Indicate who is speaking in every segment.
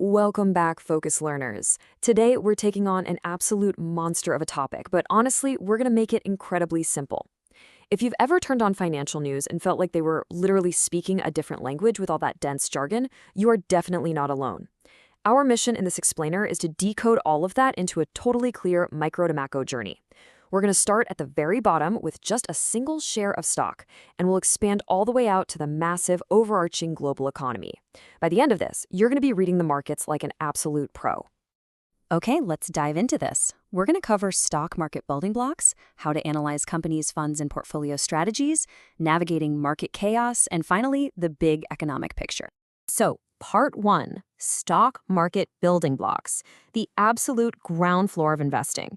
Speaker 1: Welcome back, Focus Learners. Today, we're taking on an absolute monster of a topic, but honestly, we're going to make it incredibly simple. If you've ever turned on financial news and felt like they were literally speaking a different language with all that dense jargon, you are definitely not alone. Our mission in this explainer is to decode all of that into a totally clear micro to macro journey. We're going to start at the very bottom with just a single share of stock, and we'll expand all the way out to the massive, overarching global economy. By the end of this, you're going to be reading the markets like an absolute pro.
Speaker 2: Okay, let's dive into this. We're going to cover stock market building blocks, how to analyze companies, funds, and portfolio strategies, navigating market chaos, and finally, the big economic picture. So, Part 1, Stock Market Building Blocks, the absolute ground floor of investing.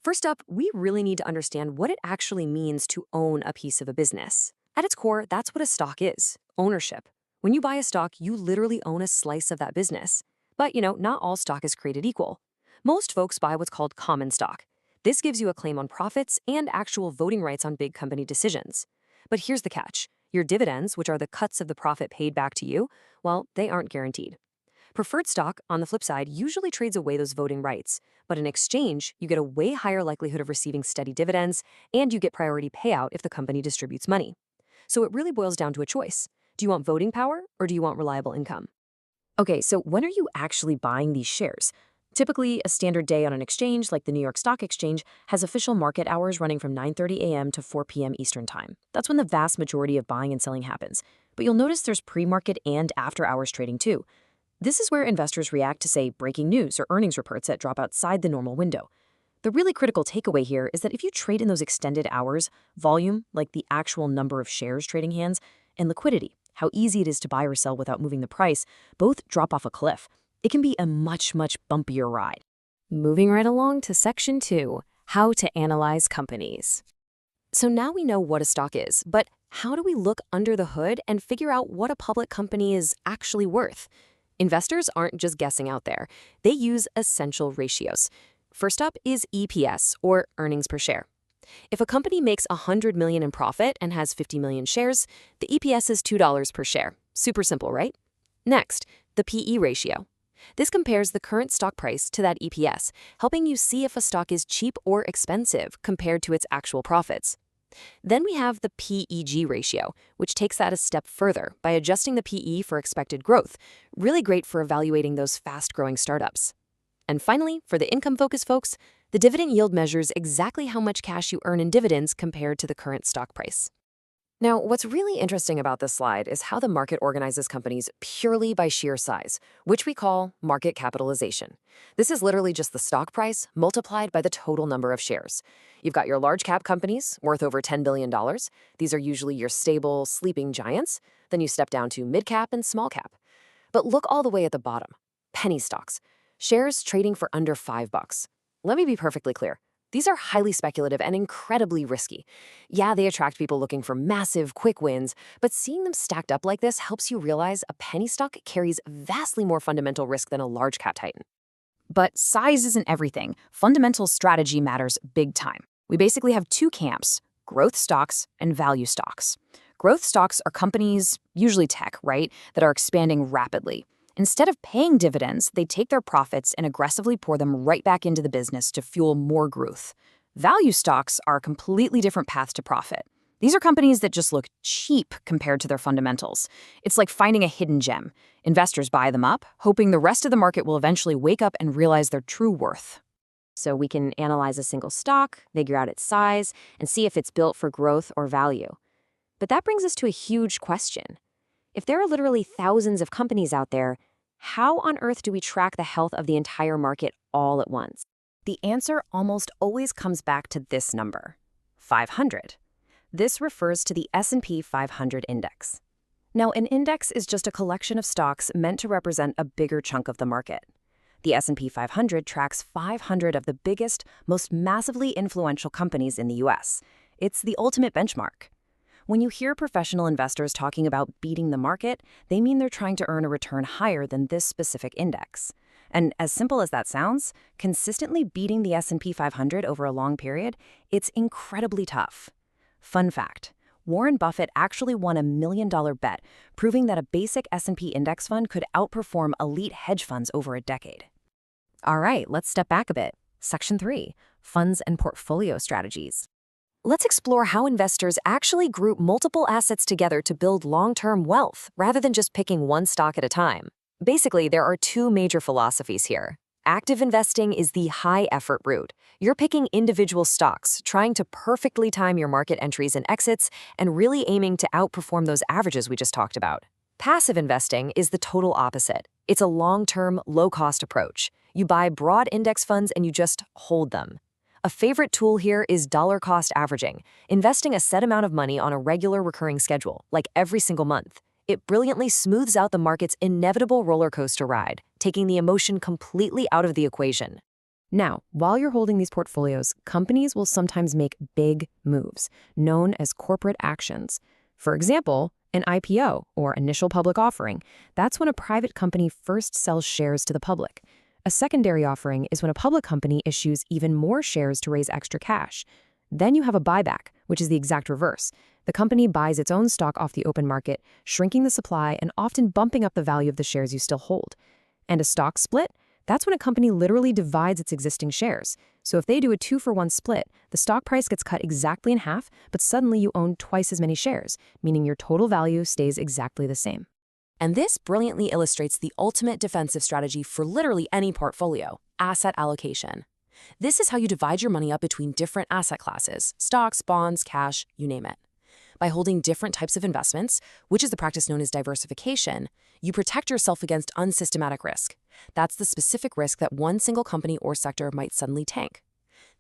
Speaker 2: First up, we really need to understand what it actually means to own a piece of a business. At its core, that's what a stock is, ownership. When you buy a stock, you literally own a slice of that business. But, not all stock is created equal. Most folks buy what's called common stock. This gives you a claim on profits and actual voting rights on big company decisions. But here's the catch. Your dividends, which are the cuts of the profit paid back to you, well, they aren't guaranteed. Preferred stock, on the flip side, usually trades away those voting rights. But in exchange, you get a way higher likelihood of receiving steady dividends, and you get priority payout if the company distributes money. So it really boils down to a choice. Do you want voting power, or do you want reliable income? Okay, so when are you actually buying these shares? Typically, a standard day on an exchange like the New York Stock Exchange has official market hours running from 9:30 a.m. to 4 p.m. Eastern Time. That's when the vast majority of buying and selling happens. But you'll notice there's pre-market and after-hours trading too. This is where investors react to, say, breaking news or earnings reports that drop outside the normal window. The really critical takeaway here is that if you trade in those extended hours, volume, like the actual number of shares trading hands, and liquidity, how easy it is to buy or sell without moving the price, both drop off a cliff. It can be a much bumpier ride. Moving right along to Section 2, How to Analyze Companies. So now we know what a stock is, but how do we look under the hood and figure out what a public company is actually worth? Investors aren't just guessing out there. They use essential ratios. First up is EPS, or earnings per share. If a company makes $100 million in profit and has 50 million shares, the EPS is $2 per share. Super simple, right? Next, the PE ratio. This compares the current stock price to that EPS, helping you see if a stock is cheap or expensive compared to its actual profits. Then we have the PEG ratio, which takes that a step further by adjusting the PE for expected growth, really great for evaluating those fast-growing startups. And finally, for the income-focused folks, the dividend yield measures exactly how much cash you earn in dividends compared to the current stock price. Now, what's really interesting about this slide is how the market organizes companies purely by sheer size, which we call market capitalization. This is literally just the stock price multiplied by the total number of shares. You've got your large cap companies worth over $10 billion. These are usually your stable, sleeping giants. Then you step down to mid cap and small cap. But look all the way at the bottom. Penny stocks. Shares trading for under $5. Let me be perfectly clear. These are highly speculative and incredibly risky. Yeah, they attract people looking for massive, quick wins, but seeing them stacked up like this helps you realize a penny stock carries vastly more fundamental risk than a large cap titan.
Speaker 3: But size isn't everything. Fundamental strategy matters big time. We basically have two camps, growth stocks and value stocks. Growth stocks are companies, usually tech, right, that are expanding rapidly. Instead of paying dividends, they take their profits and aggressively pour them right back into the business to fuel more growth. Value stocks are a completely different path to profit. These are companies that just look cheap compared to their fundamentals. It's like finding a hidden gem. Investors buy them up, hoping the rest of the market will eventually wake up and realize their true worth.
Speaker 2: So we can analyze a single stock, figure out its size, and see if it's built for growth or value. But that brings us to a huge question. If there are literally thousands of companies out there, how on earth do we track the health of the entire market all at once?
Speaker 3: The answer almost always comes back to this number, 500. This refers to the S&P 500 index. Now, an index is just a collection of stocks meant to represent a bigger chunk of the market. The S&P 500 tracks 500 of the biggest, most massively influential companies in the US. It's the ultimate benchmark. When you hear professional investors talking about beating the market, they mean they're trying to earn a return higher than this specific index. And as simple as that sounds, consistently beating the S&P 500 over a long period, it's incredibly tough. Fun fact,
Speaker 2: Warren Buffett actually won a $1 million bet, proving that a basic S&P index fund could outperform elite hedge funds over a decade. All right, let's step back a bit. Section 3, Funds and Portfolio Strategies.
Speaker 1: Let's explore how investors actually group multiple assets together to build long-term wealth, rather than just picking one stock at a time. Basically, there are two major philosophies here. Active investing is the high-effort route. You're picking individual stocks, trying to perfectly time your market entries and exits, and really aiming to outperform those averages we just talked about. Passive investing is the total opposite. It's a long-term, low-cost approach. You buy broad index funds and you just hold them. A favorite tool here is dollar-cost averaging, investing a set amount of money on a regular recurring schedule, like every single month. It brilliantly smooths out the market's inevitable roller coaster ride, taking the emotion completely out of the equation.
Speaker 2: Now, while you're holding these portfolios, companies will sometimes make big moves, known as corporate actions. For example, an IPO, or initial public offering, that's when a private company first sells shares to the public. A secondary offering is when a public company issues even more shares to raise extra cash. Then you have a buyback, which is the exact reverse. The company buys its own stock off the open market, shrinking the supply and often bumping up the value of the shares you still hold. And a stock split? That's when a company literally divides its existing shares. So if they do a 2-for-1 split, the stock price gets cut exactly in half, but suddenly you own twice as many shares, meaning your total value stays exactly the same.
Speaker 1: And this brilliantly illustrates the ultimate defensive strategy for literally any portfolio: asset allocation. This is how you divide your money up between different asset classes: stocks, bonds, cash, you name it. By holding different types of investments, which is the practice known as diversification, you protect yourself against unsystematic risk. That's the specific risk that one single company or sector might suddenly tank.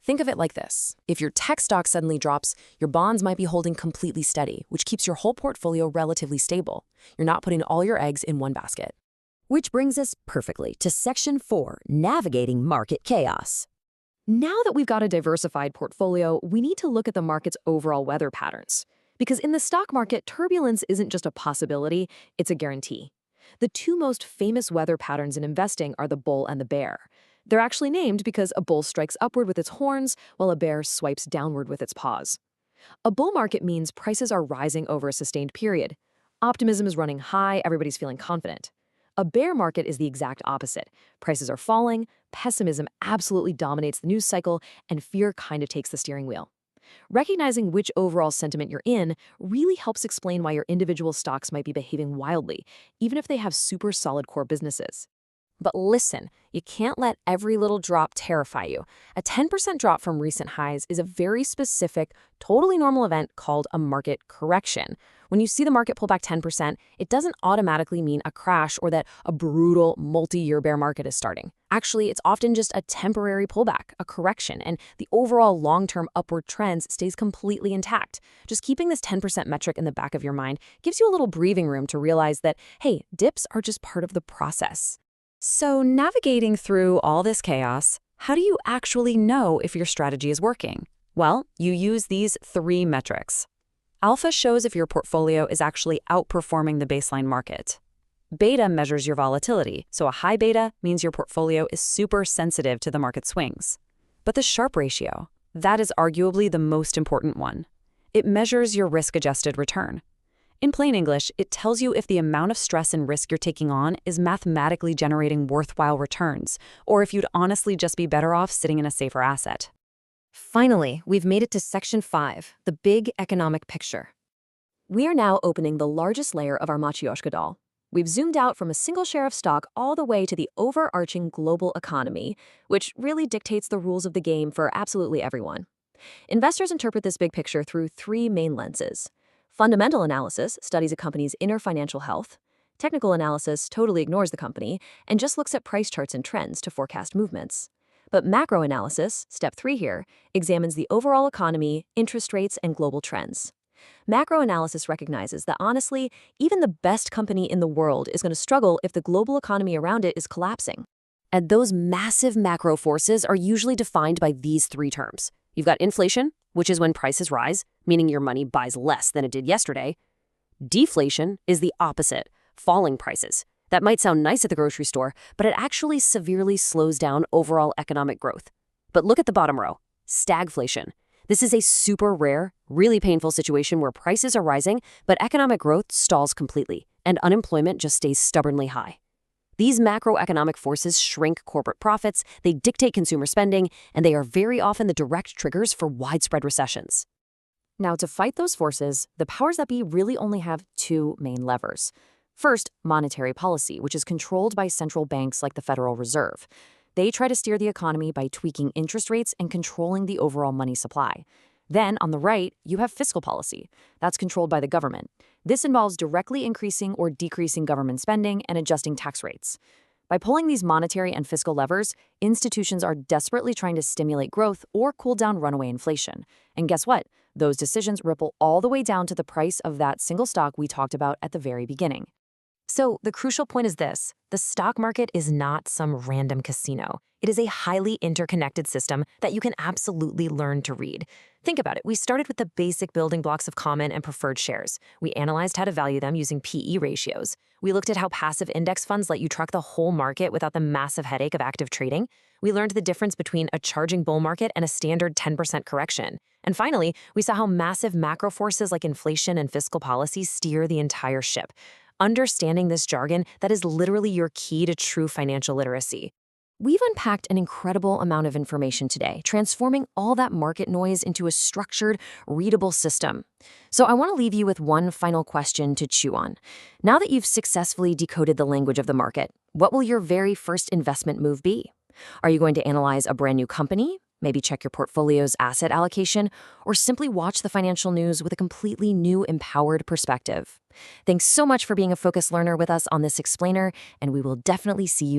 Speaker 1: Think of it like this. If your tech stock suddenly drops, your bonds might be holding completely steady, which keeps your whole portfolio relatively stable. You're not putting all your eggs in one basket.
Speaker 4: Which brings us perfectly to Section 4, Navigating Market Chaos.
Speaker 1: Now that we've got a diversified portfolio, we need to look at the market's overall weather patterns. Because in the stock market, turbulence isn't just a possibility, it's a guarantee. The two most famous weather patterns in investing are the bull and the bear. They're actually named because a bull strikes upward with its horns, while a bear swipes downward with its paws. A bull market means prices are rising over a sustained period. Optimism is running high, everybody's feeling confident. A bear market is the exact opposite. Prices are falling, pessimism absolutely dominates the news cycle, and fear kind of takes the steering wheel. Recognizing which overall sentiment you're in really helps explain why your individual stocks might be behaving wildly, even if they have super solid core businesses. But listen, you can't let every little drop terrify you. A 10% drop from recent highs is a very specific, totally normal event called a market correction. When you see the market pull back 10%, it doesn't automatically mean a crash or that a brutal multi-year bear market is starting. Actually, it's often just a temporary pullback, a correction, and the overall long-term upward trends stays completely intact. Just keeping this 10% metric in the back of your mind gives you a little breathing room to realize that, hey, dips are just part of the process.
Speaker 2: So, navigating through all this chaos, how do you actually know if your strategy is working? Well, you use these 3 metrics. Alpha shows if your portfolio is actually outperforming the baseline market. Beta measures your volatility, so a high beta means your portfolio is super sensitive to the market swings. But the Sharpe ratio, that is arguably the most important one. It measures your risk-adjusted return. In plain English, it tells you if the amount of stress and risk you're taking on is mathematically generating worthwhile returns, or if you'd honestly just be better off sitting in a safer asset.
Speaker 1: Finally, we've made it to Section 5, the big economic picture. We are now opening the largest layer of our Matryoshka doll. We've zoomed out from a single share of stock all the way to the overarching global economy, which really dictates the rules of the game for absolutely everyone. Investors interpret this big picture through 3 main lenses. Fundamental analysis studies a company's inner financial health. Technical analysis totally ignores the company and just looks at price charts and trends to forecast movements. But macro analysis, step 3 here, examines the overall economy, interest rates, and global trends. Macro analysis recognizes that honestly, even the best company in the world is going to struggle if the global economy around it is collapsing. And those massive macro forces are usually defined by these 3 terms. You've got inflation, which is when prices rise, meaning your money buys less than it did yesterday. Deflation is the opposite, falling prices. That might sound nice at the grocery store, but it actually severely slows down overall economic growth. But look at the bottom row, stagflation. This is a super rare,
Speaker 2: Really painful situation where prices are rising, but economic growth stalls completely, and unemployment just stays stubbornly high. These macroeconomic forces shrink corporate profits, they dictate consumer spending, and they are very often the direct triggers for widespread recessions.
Speaker 3: Now, to fight those forces, the powers that be really only have two main levers. First, monetary policy, which is controlled by central banks like the Federal Reserve. They try to steer the economy by tweaking interest rates and controlling the overall money supply. Then, on the right, you have fiscal policy. That's controlled by the government. This involves directly increasing or decreasing government spending and adjusting tax rates. By pulling these monetary and fiscal levers, institutions are desperately trying to stimulate growth or cool down runaway inflation. And guess what? Those decisions ripple all the way down to the price of that single stock we talked about at the very beginning. So the crucial point is this: the stock market is not some random casino. It is a highly interconnected system that you can absolutely learn to read. Think about it. We started with the basic building blocks of common and preferred shares. We analyzed how to value them using PE ratios. We looked at how passive index funds let you track the whole market without the massive headache of active trading. We learned the difference between a charging bull market and a standard 10% correction. And finally, we saw how massive macro forces like inflation and fiscal policy steer the entire ship. Understanding this jargon, that is literally your key to true financial literacy. We've unpacked an incredible amount of information today, transforming all that market noise into a structured, readable system. So I want to leave you with one final question to chew on. Now that you've successfully decoded the language of the market, what will your very first investment move be? Are you going to analyze a brand new company? Maybe check your portfolio's asset allocation, or simply watch the financial news with a completely new, empowered perspective. Thanks so much for being a focused learner with us on this explainer, and we will definitely see you